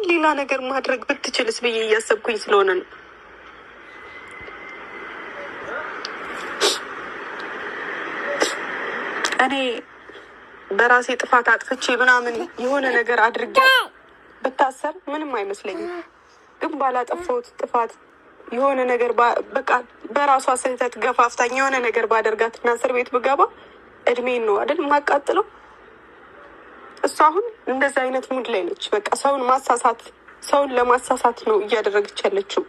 ሌላ ነገር ማድረግ ብትችልስ ብዬ እያሰብኩኝ ስለሆነ ነው። እኔ በራሴ ጥፋት አጥፍቼ ምናምን የሆነ ነገር አድርጌ ብታሰር ምንም አይመስለኝም። ግን ባላጠፋሁት ጥፋት የሆነ ነገር በቃ በራሷ ስህተት ገፋፍታኝ የሆነ ነገር ባደርጋትና እስር ቤት ብገባ እድሜን ነው አይደል ማቃጥለው። እሷ አሁን እንደዛ አይነት ሙድ ላይ ነች። በቃ ሰውን ለማሳሳት ነው እያደረገች ያለችው።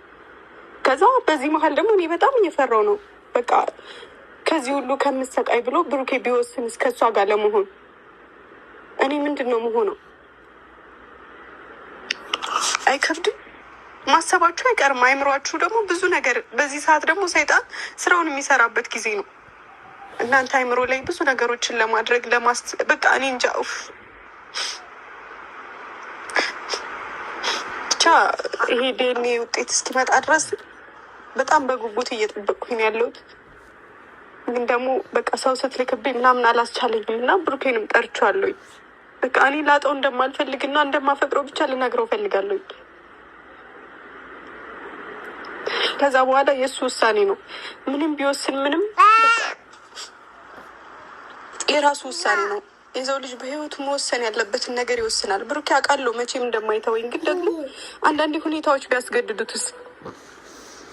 ከዛ በዚህ መሀል ደግሞ እኔ በጣም እየፈራው ነው። በቃ ከዚህ ሁሉ ከምሰቃይ ብሎ ብሩኬ ቢወስን እስከ እሷ ጋር ለመሆን እኔ ምንድን ነው መሆነው? አይከብድም? ማሰባችሁ አይቀርም። አይምሯችሁ ደግሞ ብዙ ነገር በዚህ ሰዓት ደግሞ ሰይጣን ስራውን የሚሰራበት ጊዜ ነው። እናንተ አይምሮ ላይ ብዙ ነገሮችን ለማድረግ በቃ እኔ እንጃ። ብቻ ይሄ ዲኤንኤ ውጤት እስኪመጣ ድረስ በጣም በጉጉት እየጠበቅኩኝ ያለሁት። ግን ደግሞ በቃ ሰው ስትልክብኝ ምናምን አላስቻለኝም እና ብሩኬንም ጠርቼዋለሁኝ። በቃ እኔ ላጠው እንደማልፈልግና እንደማፈቅረው ብቻ ልነግረው ፈልጋለሁኝ። ከዛ በኋላ የእሱ ውሳኔ ነው። ምንም ቢወስን ምንም የራሱ ውሳኔ ነው። የሰው ልጅ በህይወቱ መወሰን ያለበትን ነገር ይወስናል። ብሩኬ አውቃለሁ መቼም እንደማይተወኝ። ግን ደግሞ አንዳንድ ሁኔታዎች ቢያስገድዱትስ፣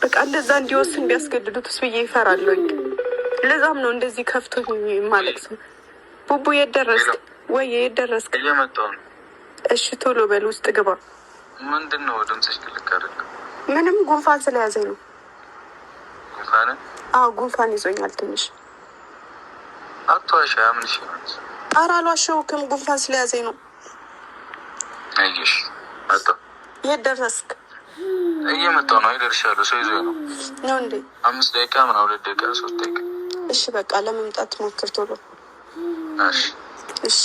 በቃ እንደዛ እንዲወስን ቢያስገድዱትስ ብዬ ይፈራለሁኝ። ለዛም ነው እንደዚህ ከፍቶኝ ማለት ነው። ቡቡ የት ደረስክ? ወይ የት ደረስክ? እየመጣሁ ነው። እሺ ቶሎ በል ውስጥ ግባ። ምንድን ነው ድምፅሽ ክልክ አይደለም? ምንም ጉንፋን ስለያዘኝ ነው። ጉንፋን? አዎ ጉንፋን ይዞኛል ትንሽ። አትዋሻ። ምን ይሻላል? ኧረ አልዋሸሁም፣ ጉንፋን ስለያዘኝ ነው። አይሽ መጣሁ። የት ደረስክ? እየመጣሁ ነው። ይደርሻለሁ። ሰው ይዞኝ ነው። ነው እንዴ? 5 ደቂቃ ምናምን 2 ደቂቃ 3 ደቂቃ። እሺ በቃ ለመምጣት ሞክር ቶሎ። እሺ እሺ።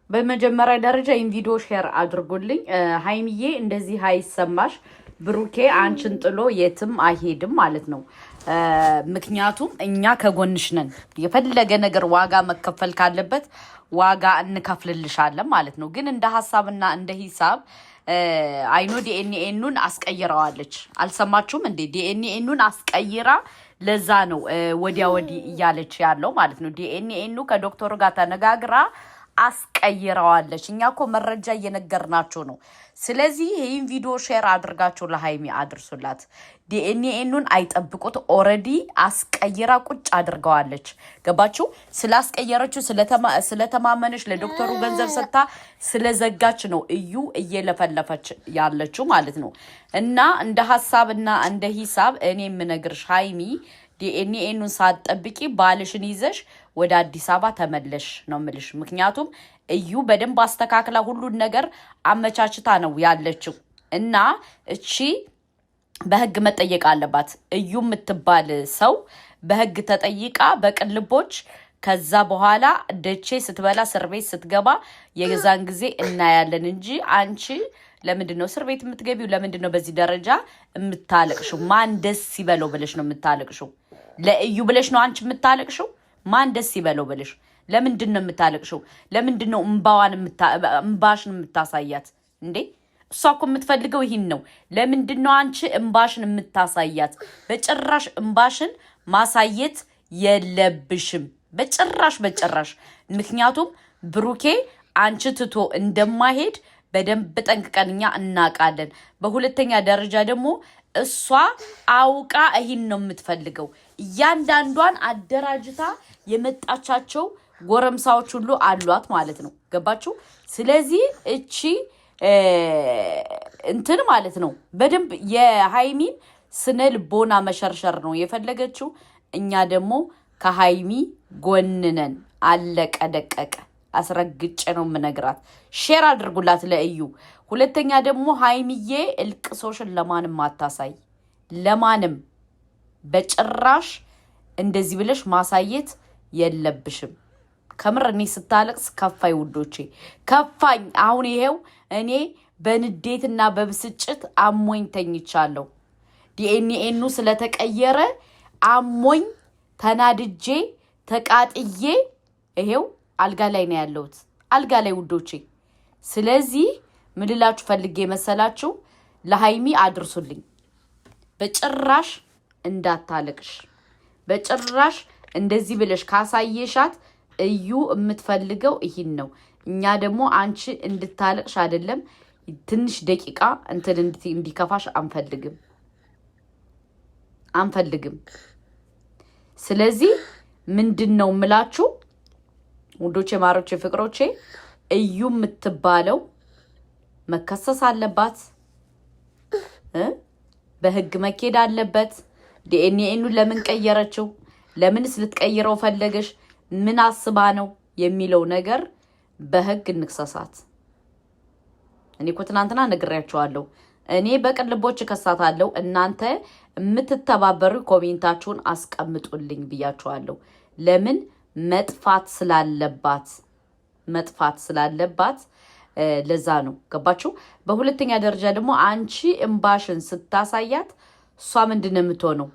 በመጀመሪያ ደረጃ ይህን ቪዲዮ ሼር አድርጉልኝ። ሀይሚዬ እንደዚህ አይሰማሽ፣ ብሩኬ አንቺን ጥሎ የትም አይሄድም ማለት ነው። ምክንያቱም እኛ ከጎንሽ ነን። የፈለገ ነገር ዋጋ መከፈል ካለበት ዋጋ እንከፍልልሻለን ማለት ነው። ግን እንደ ሀሳብና እንደ ሂሳብ አይኖ ዲኤንኤኑን አስቀይረዋለች። አልሰማችሁም እንዴ? ዲኤንኤኑን አስቀይራ ለዛ ነው ወዲያ ወዲህ እያለች ያለው ማለት ነው። ዲኤንኤኑ ከዶክተሩ ጋር ተነጋግራ አስቀይረዋለች። እኛ እኮ መረጃ እየነገርናችሁ ነው። ስለዚህ ይህን ቪዲዮ ሼር አድርጋችሁ ለሀይሚ አድርሱላት። ዲኤንኤኑን አይጠብቁት። ኦልሬዲ አስቀይራ ቁጭ አድርገዋለች። ገባችሁ? ስላስቀየረችው ስለተማመነች ለዶክተሩ ገንዘብ ሰጥታ ስለዘጋች ነው እዩ እየለፈለፈች ያለችው ማለት ነው። እና እንደ ሀሳብና እንደ ሂሳብ እኔ የምነግርሽ ሀይሚ ዲኤንኤኑን ሳትጠብቂ ባልሽን ይዘሽ ወደ አዲስ አበባ ተመለሽ ነው የምልሽ። ምክንያቱም እዩ በደንብ አስተካክላ ሁሉን ነገር አመቻችታ ነው ያለችው እና እቺ በህግ መጠየቅ አለባት። እዩ የምትባል ሰው በህግ ተጠይቃ በቅልቦች ከዛ በኋላ ደቼ ስትበላ እስር ቤት ስትገባ የዛን ጊዜ እናያለን እንጂ አንቺ ለምንድን ነው እስር ቤት የምትገቢው? ለምንድን ነው በዚህ ደረጃ የምታለቅሽው? ማን ደስ ይበለው ብለሽ ነው የምታለቅሽው? ለእዩ ብለሽ ነው አንቺ የምታለቅሽው? ማን ደስ ይበለው ብለሽ ለምንድን ነው የምታለቅሽው? ለምንድን ነው እምባሽን የምታሳያት እንዴ? እሷ እኮ የምትፈልገው ይህን ነው። ለምንድን ነው አንቺ እምባሽን የምታሳያት? በጭራሽ እምባሽን ማሳየት የለብሽም። በጭራሽ። ምክንያቱም ብሩኬ አንቺ ትቶ እንደማይሄድ በደንብ ጠንቅቀን እኛ እናውቃለን። በሁለተኛ ደረጃ ደግሞ እሷ አውቃ ይህን ነው የምትፈልገው። እያንዳንዷን አደራጅታ የመጣቻቸው ጎረምሳዎች ሁሉ አሏት ማለት ነው። ገባችሁ? ስለዚህ እቺ እንትን ማለት ነው በደንብ የሃይሚን ስነ ልቦና መሸርሸር ነው የፈለገችው። እኛ ደግሞ ከሃይሚ ጎንነን። አለቀ ደቀቀ። አስረግጬ ነው የምነግራት። ሼር አድርጉላት ለእዩ። ሁለተኛ ደግሞ ሃይሚዬ እልቅሶሽን ለማንም አታሳይ። ለማንም በጭራሽ እንደዚህ ብለሽ ማሳየት የለብሽም። ከምር እኔ ስታለቅስ ከፋይ ውዶቼ፣ ከፋኝ። አሁን ይሄው እኔ በንዴትና በብስጭት አሞኝ ተኝቻለሁ። ዲኤንኤኑ ስለተቀየረ አሞኝ ተናድጄ ተቃጥዬ ይሄው አልጋ ላይ ነው ያለሁት። አልጋ ላይ ውዶቼ። ስለዚህ ምን ልላችሁ ፈልጌ መሰላችሁ? ለሃይሚ አድርሱልኝ። በጭራሽ እንዳታለቅሽ። በጭራሽ እንደዚህ ብለሽ ካሳየሻት እዩ የምትፈልገው ይሄን ነው። እኛ ደግሞ አንቺ እንድታለቅሽ አይደለም ትንሽ ደቂቃ እንትን እንዲከፋሽ አንፈልግም። ስለዚህ ምንድነው ምላችሁ ውዶቼ፣ ማሮቼ፣ ፍቅሮቼ እዩ የምትባለው መከሰስ አለባት። በህግ መኬድ አለበት። ዲኤንኤኑን ለምን ቀየረችው? ለምንስ ልትቀይረው ፈለገሽ? ምን አስባ ነው የሚለው ነገር በህግ እንክሰሳት። እኔ እኮ ትናንትና ነግሬያቸዋለሁ። እኔ በቅን ልቦች ከሳታለሁ። እናንተ የምትተባበሩ ኮሜንታችሁን አስቀምጡልኝ ብያቸዋለሁ። ለምን መጥፋት ስላለባት ለዛ ነው። ገባችሁ? በሁለተኛ ደረጃ ደግሞ አንቺ እንባሽን ስታሳያት እሷ ምንድነው የምትሆነው?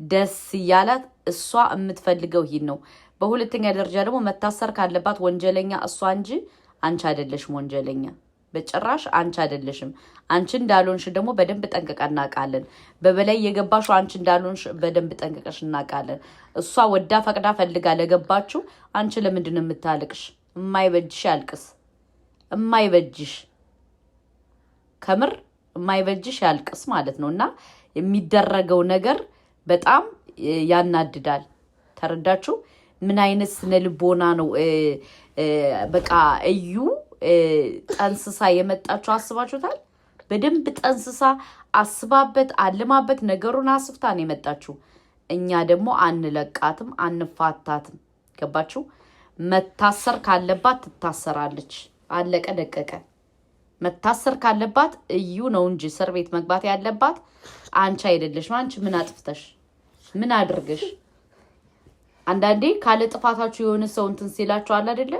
ደስ እያላት እሷ የምትፈልገው ይሄን ነው። በሁለተኛ ደረጃ ደግሞ መታሰር ካለባት ወንጀለኛ እሷ እንጂ አንቺ አይደለሽም ወንጀለኛ። በጭራሽ አንቺ አይደለሽም። አንቺ እንዳልሆንሽ ደግሞ በደንብ ጠንቅቀ እናውቃለን። በበላይ የገባሽው አንቺ እንዳልሆንሽ በደንብ ጠንቅቀሽ እናውቃለን። እሷ ወዳ ፈቅዳ ፈልጋ ለገባችሁ አንቺ ለምንድን ነው የምታልቅሽ? የማይበጅሽ ያልቅስ። የማይበጅሽ ከምር የማይበጅሽ ያልቅስ ማለት ነው። እና የሚደረገው ነገር በጣም ያናድዳል። ተረዳችሁ? ምን አይነት ስነ ልቦና ነው? በቃ እዩ ጠንስሳ የመጣችሁ አስባችሁታል? በደንብ ጠንስሳ አስባበት አልማበት ነገሩን አስፍታ ነው የመጣችሁ። እኛ ደግሞ አንለቃትም፣ አንፋታትም። ገባችሁ? መታሰር ካለባት ትታሰራለች። አለቀ ደቀቀ። መታሰር ካለባት እዩ ነው እንጂ እስር ቤት መግባት ያለባት አንቺ አይደለሽም። አንቺ ምን አጥፍተሽ ምን አድርገሽ? አንዳንዴ ካለ ጥፋታችሁ የሆነ ሰው እንትን ሲላችሁ አለ አይደለ?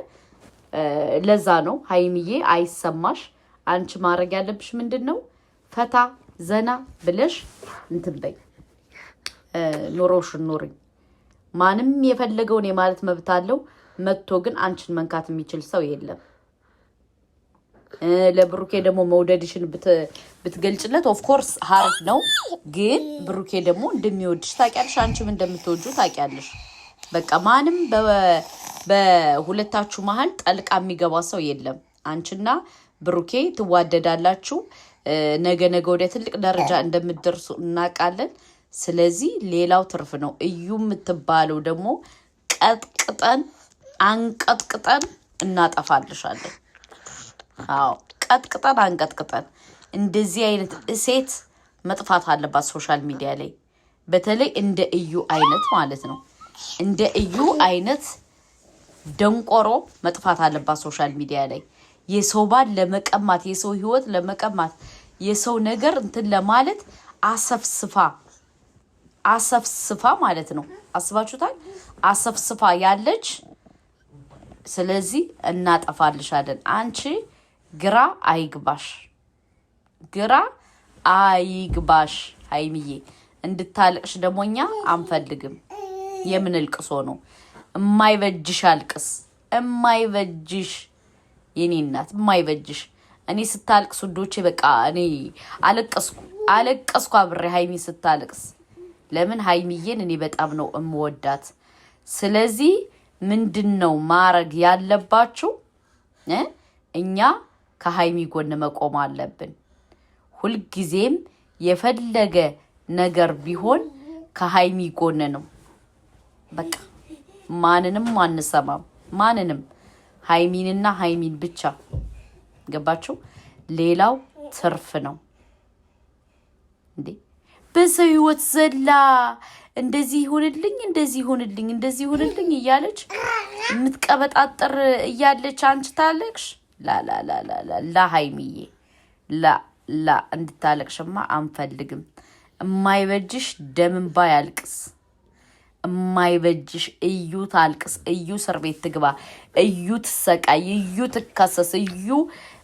ለዛ ነው ሃይሚዬ አይሰማሽ። አንቺ ማድረግ ያለብሽ ምንድነው? ፈታ ዘና ብለሽ እንትን በይ። ኑሮሽን ኑሪ። ማንም የፈለገውን የማለት መብት አለው። መጥቶ ግን አንቺን መንካት የሚችል ሰው የለም። ለብሩኬ ደግሞ መውደድሽን ብትገልጭለት ኦፍ ኮርስ ሀሪፍ ነው። ግን ብሩኬ ደግሞ እንደሚወድሽ ታውቂያለሽ፣ አንቺም እንደምትወጁ ታውቂያለሽ። በቃ ማንም በሁለታችሁ መሀል ጠልቃ የሚገባ ሰው የለም። አንቺና ብሩኬ ትዋደዳላችሁ። ነገ ወደ ትልቅ ደረጃ እንደምትደርሱ እናውቃለን። ስለዚህ ሌላው ትርፍ ነው። እዩ የምትባለው ደግሞ ቀጥቅጠን አንቀጥቅጠን እናጠፋልሻለን። አዎ ቀጥቅጠን አንቀጥቅጠን። እንደዚህ አይነት እሴት መጥፋት አለባት ሶሻል ሚዲያ ላይ፣ በተለይ እንደ እዩ አይነት ማለት ነው። እንደ እዩ አይነት ደንቆሮ መጥፋት አለባት ሶሻል ሚዲያ ላይ። የሰው ባል ለመቀማት፣ የሰው ህይወት ለመቀማት፣ የሰው ነገር እንትን ለማለት አሰፍስፋ ማለት ነው። አስባችሁታል? አሰፍስፋ ያለች። ስለዚህ እናጠፋልሻለን። አንቺ ግራ አይግባሽ ሃይሚዬ። እንድታልቅሽ ደግሞ እኛ አንፈልግም። የምን እልቅሶ ነው? የማይበጅሽ አልቅስ። የማይበጅሽ የኔ እናት የማይበጅሽ። እኔ ስታልቅስ ውዶቼ በቃ እኔ አለቀስኩ አብሬ ሃይሚ ስታልቅስ። ለምን ሃይሚዬን እኔ በጣም ነው እምወዳት። ስለዚህ ምንድነው ማረግ ያለባችሁ? እኛ ከሃይሚ ጎን መቆም አለብን። ሁልጊዜም የፈለገ ነገር ቢሆን ከሃይሚ ጎን ነው። በቃ ማንንም አንሰማም። ማንንም ሃይሚንና ሃይሚን ብቻ። ገባችሁ? ሌላው ትርፍ ነው እንዴ? በሰው ህይወት ዘላ እንደዚህ ይሁንልኝ እያለች የምትቀበጣጠር እያለች አንቺ ታለቅሽ። ላ ሃይሚዬ ላ እንድታለቅሽማ አንፈልግም። የማይበጅሽ ደምንባ ያልቅስ። የማይበጅሽ እዩ ታልቅስ። እዩ እስር ቤት ትግባ። እዩ ትሰቃይ። እዩ ትከሰስ። እዩ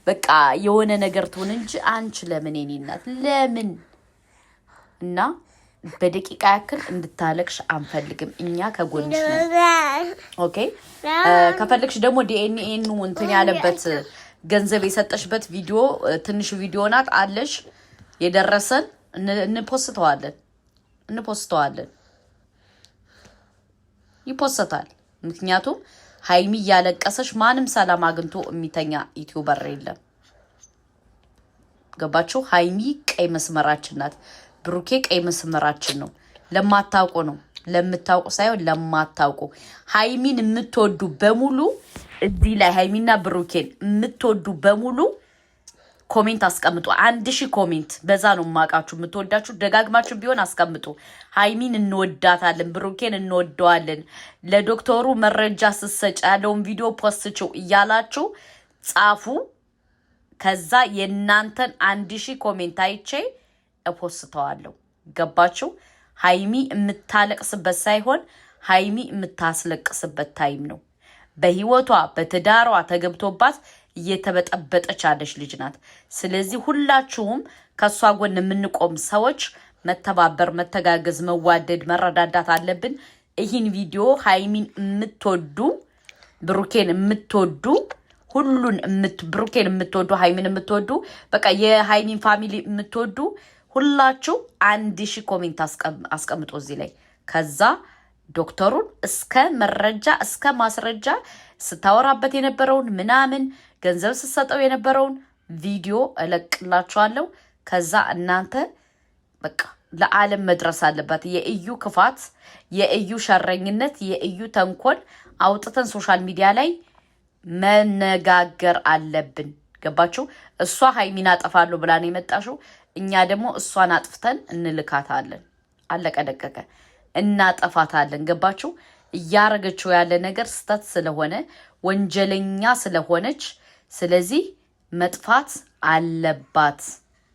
በቃ የሆነ ነገር ትሆን እንጂ አንቺ ለምን የኔ እናት ለምን? እና በደቂቃ ያክል እንድታለቅሽ አንፈልግም እኛ ከጎንሽ ነን ኦኬ ከፈልክሽ ደግሞ ዲኤንኤን እንትን ያለበት ገንዘብ የሰጠሽበት ቪዲዮ ትንሽ ቪዲዮ ናት አለሽ የደረሰን እንፖስተዋለን ይፖስታል ምክንያቱም ሃይሚ ያለቀሰሽ ማንም ሰላም አግንቶ የሚተኛ ዩቲዩበር የለም ገባችሁ ሃይሚ ቀይ መስመራችን ናት ብሩኬ ቀይ መስመራችን ነው ለማታውቁ ነው ለምታውቁ ሳይሆን ለማታውቁ ሃይሚን የምትወዱ በሙሉ እዚህ ላይ ሃይሚና ብሩኬን የምትወዱ በሙሉ ኮሜንት አስቀምጡ 1000 ኮሜንት በዛ ነው ማቃችሁ የምትወዳችሁ ደጋግማችሁ ቢሆን አስቀምጡ ሃይሚን እንወዳታለን ብሩኬን እንወደዋለን ለዶክተሩ መረጃ ስሰጭ ያለውን ቪዲዮ ፖስትቸው እያላችሁ ጻፉ ከዛ የናንተን 1000 ኮሜንት አይቼ እፖስተዋለሁ ገባችሁ ሃይሚ የምታለቅስበት ሳይሆን ሃይሚ የምታስለቅስበት ታይም ነው በህይወቷ በትዳሯ ተገብቶባት እየተበጠበጠች አለች ልጅ ናት ስለዚህ ሁላችሁም ከሷ ጎን የምንቆም ሰዎች መተባበር መተጋገዝ መዋደድ መረዳዳት አለብን ይህን ቪዲዮ ሃይሚን የምትወዱ ብሩኬን የምትወዱ ሁሉን ብሩኬን የምትወዱ ሃይሚን የምትወዱ በቃ የሃይሚን ፋሚሊ የምትወዱ ሁላችሁ 1000 ኮሜንት አስቀምጡ እዚህ ላይ ከዛ ዶክተሩን እስከ መረጃ እስከ ማስረጃ ስታወራበት የነበረውን ምናምን ገንዘብ ስሰጠው የነበረውን ቪዲዮ እለቅላችኋለሁ ከዛ እናንተ በቃ ለዓለም መድረስ አለበት የእዩ ክፋት የእዩ ሸረኝነት የእዩ ተንኮል አውጥተን ሶሻል ሚዲያ ላይ መነጋገር አለብን ገባችሁ እሷ ሃይሚና አጠፋለሁ ብላን የመጣሽው እኛ ደግሞ እሷን አጥፍተን እንልካታለን አለቀ ደቀቀ እናጠፋታለን ገባችሁ እያረገችው ያለ ነገር ስተት ስለሆነ ወንጀለኛ ስለሆነች ስለዚህ መጥፋት አለባት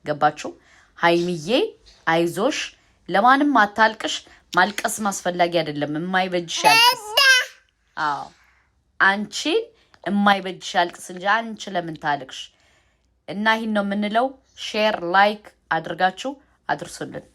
ገባችሁ ሃይሚዬ አይዞሽ ለማንም አታልቅሽ ማልቀስ ማስፈላጊ አይደለም የማይበጅሽ ያልቅስ አንቺ የማይበጅሽ ያልቅስ እንጂ አንቺ ለምን ታልቅሽ እና ይሄን ነው የምንለው ሼር ላይክ አድርጋችሁ አድርሱልን